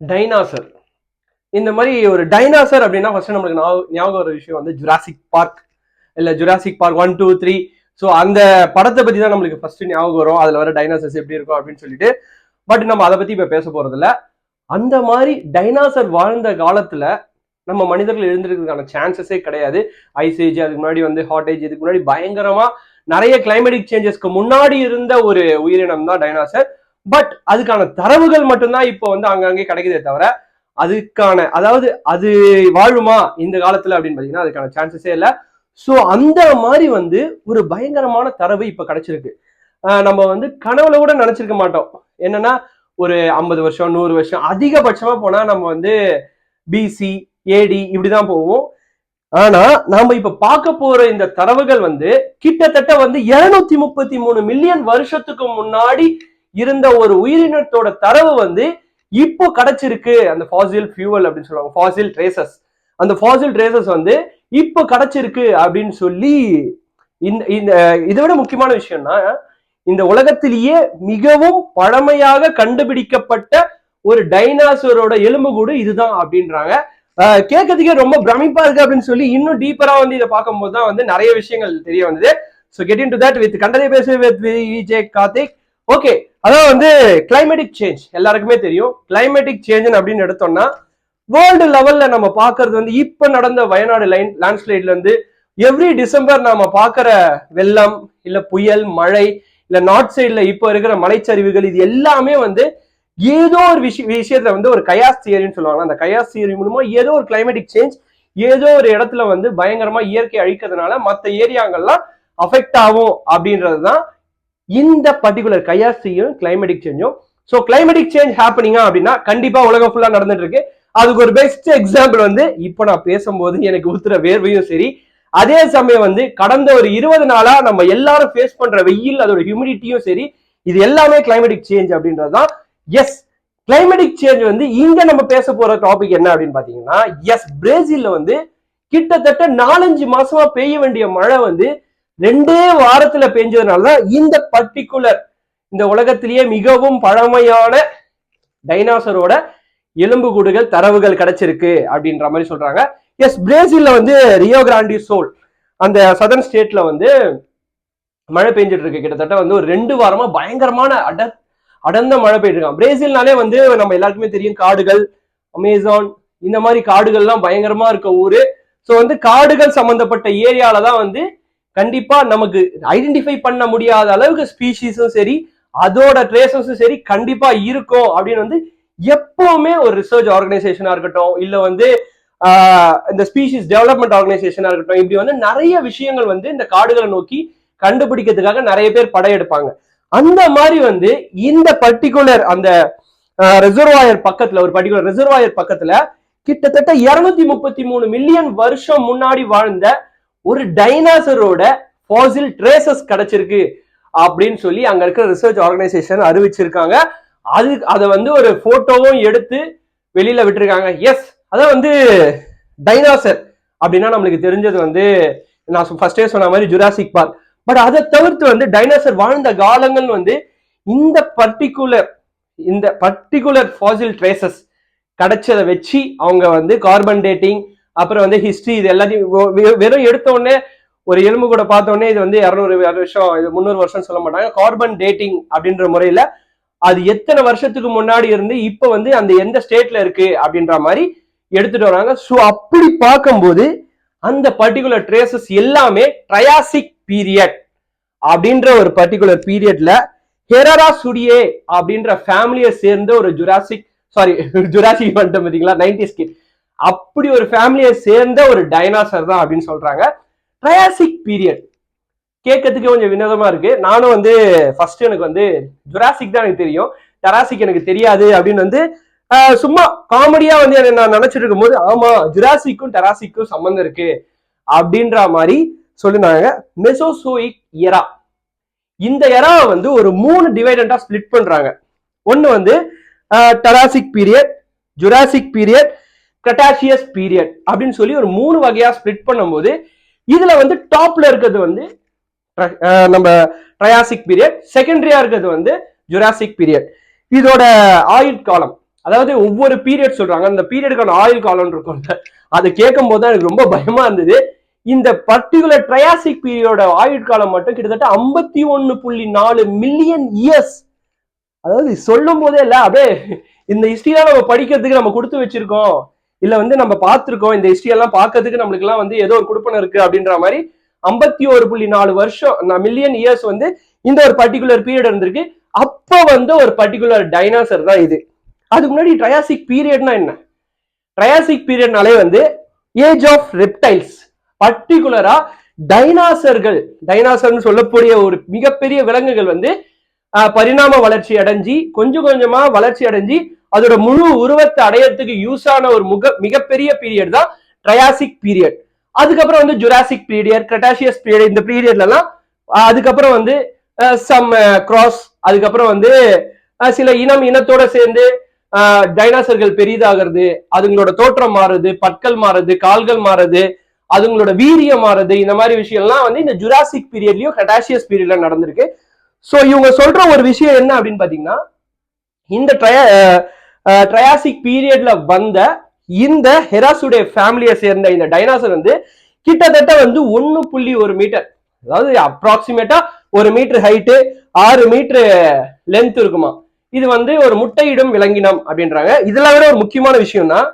Dinosaur. இந்த மாதிரி ஒரு டைனாசர் அப்படின்னா ஃபர்ஸ்ட் நம்மளுக்கு ஞாபகம் வர விஷயம் வந்து ஜுராசிக் பார்க், இல்ல ஜுராசிக் பார்க் 1, 2, 3. ஸோ அந்த படத்தை பத்தி தான் நம்மளுக்கு ஃபர்ஸ்ட் ஞாபகம் வரும், அதுல வர டைனாசர்ஸ் எப்படி இருக்கும் அப்படின்னு சொல்லிட்டு. பட் நம்ம அதை பத்தி இப்ப பேச போறது இல்ல. அந்த மாதிரி டைனாசர் வாழ்ந்த காலத்துல நம்ம மனிதர்கள் எழுந்திருக்கிறதுக்கான சான்சஸே கிடையாது. ஐஸ் ஏஜ், அதுக்கு முன்னாடி வந்து ஹாட் ஏஜ், இதுக்கு முன்னாடி பயங்கரமா நிறைய கிளைமேட்டிக் சேஞ்சஸ்க்கு முன்னாடி இருந்த ஒரு உயிரினம் தான் டைனாசர். பட் அதுக்கான தரவுகள் மட்டும்தான் இப்போ வந்து அங்கங்கே கிடைக்குதே தவிர அதுக்கான அதாவது அது வாழுமா இந்த காலத்துல அப்படின்னு பாத்தீங்கன்னா அதுக்கான சான்சஸே இல்லை. ஸோ அந்த மாதிரி வந்து ஒரு பயங்கரமான தரவு இப்ப கிடைச்சிருக்கு. நம்ம வந்து கனவுல கூட நினைச்சிருக்க மாட்டோம். என்னன்னா ஒரு 50 வருஷம் 100 வருஷம் அதிகபட்சமா போனா நம்ம வந்து பிசி ஏடி இப்படிதான் போவோம். ஆனா நாம இப்ப பார்க்க போற இந்த தரவுகள் வந்து கிட்டத்தட்ட வந்து 233 மில்லியன் வருஷத்துக்கு முன்னாடி இருந்த ஒரு உயிரினத்தோட தரவு வந்து இப்போ கிடைச்சிருக்கு. அந்த ஃபாசில் ஃபியூவல் அப்படின்னு சொல்லுவாங்க, ஃபாசில் ட்ரேசஸ். அந்த ஃபாசில் ட்ரேசஸ் வந்து இப்போ கிடைச்சிருக்கு அப்படின்னு சொல்லி இந்த இதை விட முக்கியமான விஷயம்னா இந்த உலகத்திலேயே மிகவும் பழமையாக கண்டுபிடிக்கப்பட்ட ஒரு டைனாசரோட எலும்புக்கூடு இதுதான் அப்படின்றாங்க. கேட்கறதுக்கே ரொம்ப பிரமிப்பா இருக்கு அப்படின்னு சொல்லி இன்னும் டீப்பரா வந்து இதை பார்க்கும்போது தான் வந்து நிறைய விஷயங்கள் தெரிய வந்தது. So get in to that with கண்டதை பேசு வித் விஜய் கார்த்திக். ஓகே, அதான் வந்து கிளைமேட்டிக் சேஞ்ச் எல்லாருக்குமே தெரியும். கிளைமேட்டிக் சேஞ்ச் அப்படின்னு எடுத்தோம்னா வேர்ல்டு லெவல்ல நம்ம பாக்குறது வந்து இப்ப நடந்த வயநாடு லேண்ட்ஸ்லைட்ல இருந்து எவ்ரி டிசம்பர் நாம பாக்குற வெள்ளம், இல்ல புயல், மழை, இல்ல நார்த் சைட்ல இப்ப இருக்கிற மலைச்சரிவுகள், இது எல்லாமே வந்து ஏதோ ஒரு விஷயத்துல வந்து ஒரு கயாஸ் தியரின்னு சொல்லுவாங்க. அந்த கயாஸ் தியரி மூலமா ஏதோ ஒரு கிளைமேட்டிக் சேஞ்ச் ஏதோ ஒரு இடத்துல வந்து பயங்கரமா இயற்கை அழிக்கிறதுனால மற்ற ஏரியாங்கள்லாம் அஃபெக்ட் ஆகும் அப்படின்றதுதான் இந்த பர்டிகுலர் கயாஸ் தியரியும் கிளைமேட்டிக் சேஞ்சும். ஸோ கிளைமேட்டிக் சேஞ்ச் ஹேப்பனிங்கா அப்படின்னா கண்டிப்பா உலகம் ஃபுல்லா நடந்துட்டு இருக்கு. அதுக்கு ஒரு பெஸ்ட் எக்ஸாம்பிள் வந்து இப்ப நான் பேசும்போது எனக்கு ஊத்துற வேர்வையும் சரி, அதே சமயம் வந்து கடந்த ஒரு 20 நாளா நம்ம எல்லாரும் ஃபேஸ் பண்ற வெயில், அதோட ஹியூமிடிட்டியும் சரி, இது எல்லாமே கிளைமேட்டிக் சேஞ்ச் அப்படின்றதுதான். எஸ், கிளைமேட்டிக் சேஞ்ச் வந்து இங்க நம்ம பேச போற டாபிக் என்ன அப்படின்னு பாத்தீங்கன்னா, எஸ், பிரேசில்ல வந்து கிட்டத்தட்ட 4-5 மாசமா பெய்ய வேண்டிய மழை வந்து 2 வாரத்துல பெஞ்சதுனாலதான் இந்த பர்டிகுலர் இந்த உலகத்திலேயே மிகவும் பழமையான டைனாசரோட எலும்புக்கூடுகள் தரவுகள் கிடைச்சிருக்கு அப்படின்ற மாதிரி சொல்றாங்க. எஸ், பிரேசில்ல வந்து ரியோ கிராண்டி சோல் அந்த சதர்ன் ஸ்டேட்ல வந்து மழை பெஞ்சிட்டு இருக்கு. கிட்டத்தட்ட வந்து ஒரு 2 வாரமா பயங்கரமான அடர்ந்த மழை பெய்ட்டு இருக்கான். பிரேசில்னாலே வந்து நம்ம எல்லாருக்குமே தெரியும், காடுகள், அமேசான், இந்த மாதிரி காடுகள்லாம் பயங்கரமா இருக்க ஊரு. ஸோ வந்து காடுகள் சம்பந்தப்பட்ட ஏரியால தான் வந்து கண்டிப்பா நமக்கு ஐடென்டிஃபை பண்ண முடியாத அளவுக்கு ஸ்பீஷீஸும் சரி, அதோட ட்ரேசஸும் சரி கண்டிப்பா இருக்கும் அப்படின்னு வந்து எப்பவுமே ஒரு ரிசர்ச் ஆர்கனைசேஷனா இருக்கட்டும், இல்ல வந்து இந்த ஸ்பீஷீஸ் டெவலப்மெண்ட் ஆர்கனைசேஷனா இருக்கட்டும், இப்படி வந்து நிறைய விஷயங்கள் வந்து இந்த காடுகளை நோக்கி கண்டுபிடிக்கிறதுக்காக நிறைய பேர் படையெடுப்பாங்க. அந்த மாதிரி வந்து இந்த பர்டிகுலர் அந்த ரிசர்வாயர் பக்கத்துல, ஒரு பர்டிகுலர் ரிசர்வாயர் பக்கத்துல கிட்டத்தட்ட 233 மில்லியன் வருஷம் முன்னாடி வாழ்ந்த ஒரு டைனாசரோட ஃபாசில் ட்ரேசஸ் கிடைச்சிருக்கு அப்படின்னு சொல்லி அங்க இருக்கிற ரிசர்ச் ஆர்கனைசேஷன் அறிவிச்சிருக்காங்க. அதை வந்து ஒரு போட்டோவும் எடுத்து வெளியில விட்டுருக்காங்க. எஸ், அதான் வந்து டைனாசர் அப்படின்னா நம்மளுக்கு தெரிஞ்சது வந்து நான் ஃபர்ஸ்டே சொன்ன மாதிரி ஜுராசிக் பார்க். பட் அதை தவிர்த்து வந்து டைனாசர் வாழ்ந்த காலங்கள் வந்து இந்த பர்டிகுலர் ஃபாசில் ட்ரேசஸ் கிடைச்சதை வச்சு அவங்க வந்து கார்பன் டேட்டிங், அப்புறம் வந்து ஹிஸ்டரி, இது எல்லாத்தையும் வெறும் எடுத்த உடனே ஒரு எலும்பு கூட பார்த்த உடனே இது வந்து 200 வருஷம், இது 300 வருஷம் சொல்ல மாட்டாங்க. கார்பன் டேட்டிங் அப்படின்ற முறையில அது எத்தனை வருஷத்துக்கு முன்னாடி இருந்து இப்ப வந்து அந்த எந்த ஸ்டேட்ல இருக்கு அப்படின்ற மாதிரி எடுத்துட்டு வராங்க. ஸோ அப்படி பார்க்கும்போது அந்த பர்டிகுலர் ட்ரேசஸ் எல்லாமே ட்ரையாசிக் பீரியட் அப்படின்ற ஒரு பர்டிகுலர் பீரியட்ல ஹெரராசுடியே அப்படின்ற ஃபேமிலியை சேர்ந்த ஒரு ஜுராசிக் வந்துட்டு பாத்தீங்களா 90s கிட், அப்படி ஒரு ஃபேமிலியை சேர்ந்த ஒரு டைனாசர் தான் அப்படின்னு சொல்றாங்க. ட்ரையாசிக் பீரியட் கேட்கறதுக்கு கொஞ்சம் வினோதமா இருக்கு. நானும் வந்து ஃபர்ஸ்ட் எனக்கு வந்து ஜுராசிக் தான் எனக்கு தெரியும், டெராசிக் எனக்கு தெரியாது அப்படின்னு வந்து சும்மா காமெடியா வந்து நான் நினைச்சிட்டு இருக்கும் போது ஆமா ஜுராசிக்கும் டெராசிக்கும் சம்பந்தம் இருக்கு அப்படின்ற மாதிரி சொல்லினாங்க. மெசோசோயிக் எரா, இந்த எராவை வந்து ஒரு 3 டிவைடண்டா ஸ்பிளிட் பண்றாங்க. ஒன்னு வந்து டெராசிக் பீரியட், ஜுராசிக் பீரியட், கிரெட்டாசியஸ் பீரியட் அப்படின்னு சொல்லி ஒரு 3 வகையா ஸ்பிளிட் பண்ணும்போது இதுல வந்து டாப்ல இருக்கிறது வந்து நம்ம ட்ரையாசிக் பீரியட், செகண்டரியா இருக்கிறது வந்து ஜுராசிக் பீரியட். இதோட ஆயுட்காலம் அதாவது ஒவ்வொரு பீரியட் சொல்றாங்க, அந்த பீரியடுக்கான ஆயுள் காலம் இருக்கும்ல, அதை கேட்கும் போது எனக்கு ரொம்ப பயமா இருந்தது. இந்த பர்டிகுலர் ட்ரையாசிக் பீரியடோட ஆயுட்காலம் மட்டும் கிட்டத்தட்ட 51.4 மில்லியன் இயர்ஸ். அதாவது சொல்லும் போதே இல்ல, அப்படியே இந்த ஹிஸ்டரியெல்லாம் நம்ம படிக்கிறதுக்கு நம்ம கொடுத்து வச்சிருக்கோம், இல்ல வந்து நம்ம பார்த்திருக்கோம், இந்த ஹிஸ்டரி எல்லாம் பார்க்கறதுக்கு நம்மளுக்கு எல்லாம் வந்து ஏதோ ஒரு கொடுப்பனை இருக்கு அப்படின்ற மாதிரி 51.4 வருஷம் மில்லியன் இயர்ஸ் வந்து இந்த ஒரு பர்டிகுலர் பீரியட் இருந்திருக்கு. அப்ப வந்து ஒரு பர்டிகுலர் டைனாசர் தான் இது. அதுக்கு முன்னாடி ட்ரையாசிக் பீரியட்னா என்ன? ட்ரையாசிக் பீரியட்னாலே வந்து ஏஜ் ஆஃப் ரெப்டைல்ஸ், பர்டிகுலரா டைனாசர்னு சொல்லக்கூடிய ஒரு மிகப்பெரிய விலங்குகள் வந்து பரிணாம வளர்ச்சி அடைஞ்சி கொஞ்சம் கொஞ்சமா வளர்ச்சி அடைஞ்சி அதோட முழு உருவத்தை அடையறதுக்கு யூஸ் ஆன ஒரு மிகப்பெரிய பீரியட் தான் ட்ரையாசிக் பீரியட். அதுக்கப்புறம் வந்து ஜுராசிக் பீரியட், கிரெட்டாசியஸ் பீரியட், இந்த பீரியட்ல எல்லாம் அதுக்கப்புறம் வந்து சம் கிராஸ், அதுக்கப்புறம் வந்து சில இனத்தோட சேர்ந்து டைனாசர்கள் பெரிதாகிறது, அதுங்களோட தோற்றம் மாறுது, பற்கள் மாறுது, கால்கள் மாறுது, அதுங்களோட வீரியம் மாறுது. இந்த மாதிரி விஷயம்லாம் வந்து இந்த ஜுராசிக் பீரியட்லயும் கிரெட்டாசியஸ் பீரியட்ல நடந்திருக்கு. சோ இவங்க சொல்ற ஒரு விஷயம் என்ன அப்படின்னு பாத்தீங்கன்னா, இந்த ட்ரையாசிக் பீரியட்ல வந்த இந்த ஹெராசுடைய ஃபேமிலியை சேர்ந்த இந்த டைனாசர் வந்து கிட்டத்தட்ட வந்து 1.1 மீட்டர், அதாவது அப்ராக்சிமேட்டா 1 மீட்டர் ஹைட்டு, 6 மீட்டர் லென்த் இருக்குமா. இது வந்து ஒரு முட்டையிடும் விலங்கினம் அப்படின்றாங்க. இதுல விட ஒரு முக்கியமான விஷயம் தான்,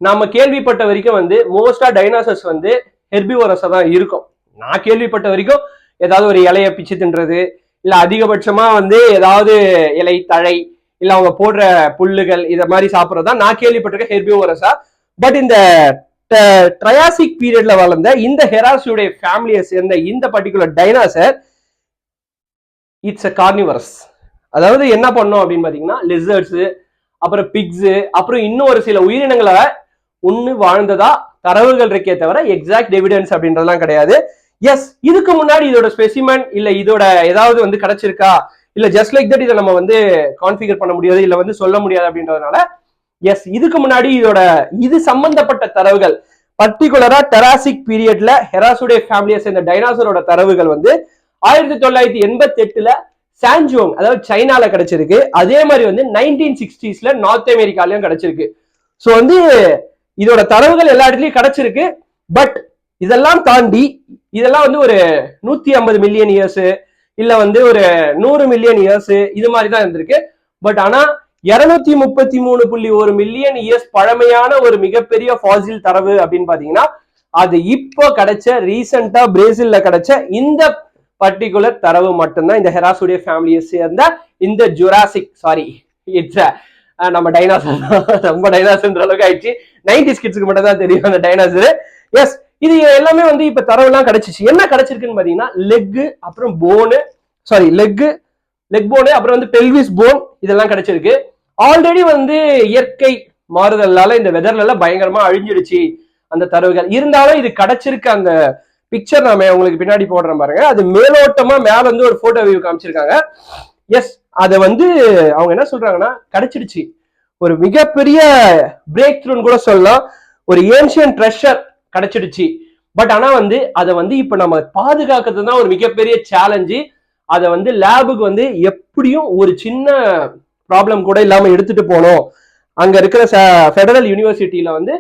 நாம கேள்விப்பட்ட வரைக்கும் வந்து மோஸ்டா டைனாசர்ஸ் வந்து ஹெர்பிவோரஸா தான் இருக்கும். நான் கேள்விப்பட்ட வரைக்கும் ஏதாவது ஒரு இலைய பிச்சு தின்றது, இல்ல அதிகபட்சமா வந்து ஏதாவது இலை தழை, இல்ல அவங்க போடுற புல்லுகள் இத மாதிரி சாப்பிட்றதுதான் நான் கேள்விப்பட்டிருக்கேன் ஹெர்பிவோரஸா. பட் இந்த ட்ரையாசிக் பீரியட்ல வளர்ந்த இந்த ஹெராசியுடைய ஃபேமிலியை சேர்ந்த இந்த particular dinosaur it's a carnivorous. அதாவது என்ன பண்ணோம் அப்படின்னு பாத்தீங்கன்னா, லிசர்ட்ஸ், அப்புறம் பிக்ஸ், அப்புறம் இன்னும் ஒரு சில உயிரினங்களை ஒண்ணு வாழ்ந்ததா தரவுகள் இருக்கே தவிர எக்ஸாக்ட் எவிடன்ஸ் அப்படின்றதுலாம் கிடையாது. எஸ், இதுக்கு முன்னாடி இதோட ஸ்பெசிமன் இல்ல இதோட ஏதாவது வந்து கிடைச்சிருக்கா, இல்ல ஜஸ்ட் லைக் தட் இதை நம்ம வந்து கான்ஃபிகர் பண்ண முடியாது, இல்ல வந்து சொல்ல முடியாது அப்படின்றதுனால எஸ், இதுக்கு முன்னாடி இது சம்பந்தப்பட்ட தரவுகள் பர்டிகுலரா டெராசிக் பீரியட்ல ஹெராசுடைய ஃபேமிலியை சேர்ந்த டைனாசரோட தரவுகள் வந்து 1988ல சான்ஜோங், அதாவது சைனால கிடைச்சிருக்கு. அதே மாதிரி வந்து 1960ஸ்ல நார்த் அமெரிக்காலயும் கிடைச்சிருக்கு. ஸோ வந்து இதோட தரவுகள் எல்லா இடத்துலயும் கிடைச்சிருக்கு. பட் இதெல்லாம் தாண்டி இதெல்லாம் வந்து ஒரு 150 மில்லியன் இயர்ஸ், இல்ல வந்து ஒரு 100 மில்லியன் இயர்ஸ் இது மாதிரி தான் இருந்திருக்கு. பட் ஆனா 233.1 மில்லியன் இயர்ஸ் பழமையான ஒரு மிகப்பெரிய ஃபாசில் தரவு அப்படின்னு பாத்தீங்கன்னா, அது இப்போ கிடைச்ச ரீசெண்டா பிரேசில்ல கிடைச்ச இந்த பர்டிகுலர் தரவு மட்டும்தான். இந்த ஹெராசுடைய ஃபேமிலியை சேர்ந்த இந்த ஜுராசிக், சாரி இட்ஸ் நம்ம டைனாசர், ரொம்ப டைனாசர்ன்ற அளவுக்கு ஆயிடுச்சு. 90s கிட்ஸ்க்கு மட்டும் தான் தெரியும் அந்த டைனாசர். எஸ், இது எல்லாமே வந்து இப்ப தரவு எல்லாம் கிடைச்சிச்சு. என்ன கிடைச்சிருக்குன்னு பாத்தீங்கன்னா, லெக், அப்புறம் போனு, சாரி லெக் போனு, அப்புறம் வந்து பெல்விஸ் போன், இதெல்லாம் கிடைச்சிருக்கு. ஆல்ரெடி வந்து இயற்கை மாறுதலால இந்த வெதர்ல எல்லாம் பயங்கரமா அழிஞ்சிடுச்சு அந்த தரவுகள். இருந்தாலும் இது கிடைச்சிருக்கு. அந்த பிக்சர் நாம உங்களுக்கு பின்னாடி போடுறேன் பாருங்க, அது மேலோட்டமா மேல வந்து ஒரு போட்டோ வியூ காமிச்சிருக்காங்க. எஸ், அதை வந்து அவங்க என்ன சொல்றாங்கன்னா, கிடைச்சிடுச்சு, ஒரு மிகப்பெரிய பிரேக் த்ரூன்னு கூட சொல்லலாம், ஒரு ஏன்ஷியன் ட்ரெஷர் கிடைச்சிடுச்சு. பட் ஆனா வந்து அதை வந்து இப்ப நம்ம பாதுகாக்கிறது தான் ஒரு மிகப்பெரிய சேலஞ்சு. அதை வந்து லேபுக்கு வந்து எப்படியும் ஒரு சின்ன ப்ராப்ளம் கூட இல்லாம எடுத்துட்டு போனோம். அங்க இருக்கிற ஃபெடரல் யூனிவர்சிட்டியில வந்து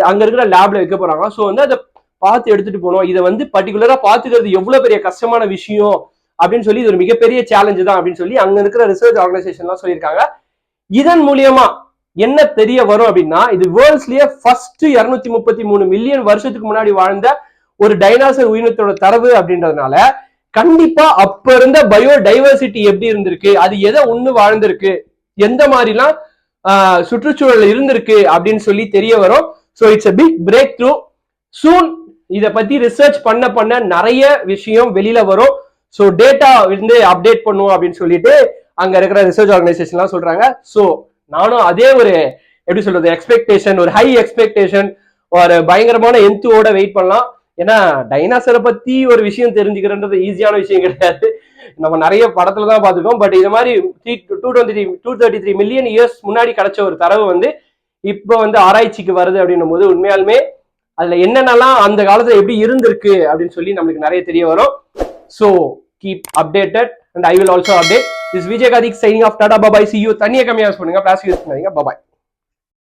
அங்க இருக்கிற லேப்ல வைக்க போறாங்க. ஸோ வந்து அதை பார்த்து எடுத்துட்டு போனோம். இதை வந்து பர்டிகுலரா பாத்துக்கிறது எவ்வளவு பெரிய கஷ்டமான விஷயம் அப்படின்னு சொல்லி இது ஒரு மிகப்பெரிய சேலஞ்சு தான் அப்படின்னு சொல்லி அங்க இருக்கிற ரிசர்ச் ஆர்கனைசேஷன்லாம் சொல்லியிருக்காங்க. இதன் மூலியமா என்ன தெரிய வரும் அப்படின்னா, இது வேர்ல்ட்ஸ்லயே ஃபர்ஸ்ட் 233 மில்லியன் வருஷத்துக்கு முன்னாடி வாழ்ந்த ஒரு டைனாசர் உயிரினத்தோட தரவு அப்படின்றதுனால கண்டிப்பா அப்ப இருந்த பயோடைவர்சிட்டி எப்படி இருந்திருக்கு, அது எதை ஒண்ணு வாழ்ந்திருக்கு, எந்த மாதிரிலாம் சுற்றுச்சூழல் இருந்திருக்கு அப்படின்னு சொல்லி தெரிய வரும். So it's a big breakthrough. Soon இதை பத்தி ரிசர்ச் பண்ண நிறைய விஷயம் வெளியில வரும். ஸோ டேட்டா வந்து அப்டேட் பண்ணுவோம் அப்படின்னு சொல்லிட்டு அங்க இருக்கிற ரிசர்ச் ஆர்கனைசேஷன்லாம் சொல்றாங்க. ஸோ நானும் அதே ஒரு எப்படி சொல்றது எக்ஸ்பெக்டேஷன், ஒரு ஹை எக்ஸ்பெக்டேஷன், ஒரு பயங்கரமான எந்தோட வெயிட் பண்ணலாம். ஏன்னா டைனாசரை பத்தி ஒரு விஷயம் தெரிஞ்சுக்கிறன்றது ஈஸியான விஷயம் கிடையாது. நம்ம நிறைய படத்துல தான் பார்த்துக்கோம். பட் இது மாதிரி 233 மில்லியன் இயர்ஸ் முன்னாடி கிடைச்ச ஒரு தரவு வந்து இப்போ வந்து ஆராய்ச்சிக்கு வருது அப்படின்னும் போது உண்மையாலுமே அதுல என்னென்னலாம் அந்த காலத்துல எப்படி இருந்திருக்கு அப்படின்னு சொல்லி நம்மளுக்கு நிறைய தெரிய வரும். So keep updated and I will also update. This Vijay Karthik signing off tata bye bye. See you. தண்ணியை கம்மியா யூஸ் பண்ணுங்க, பிளாஸ்டிக் யூஸ் பண்ணாதீங்க. பாபாய்.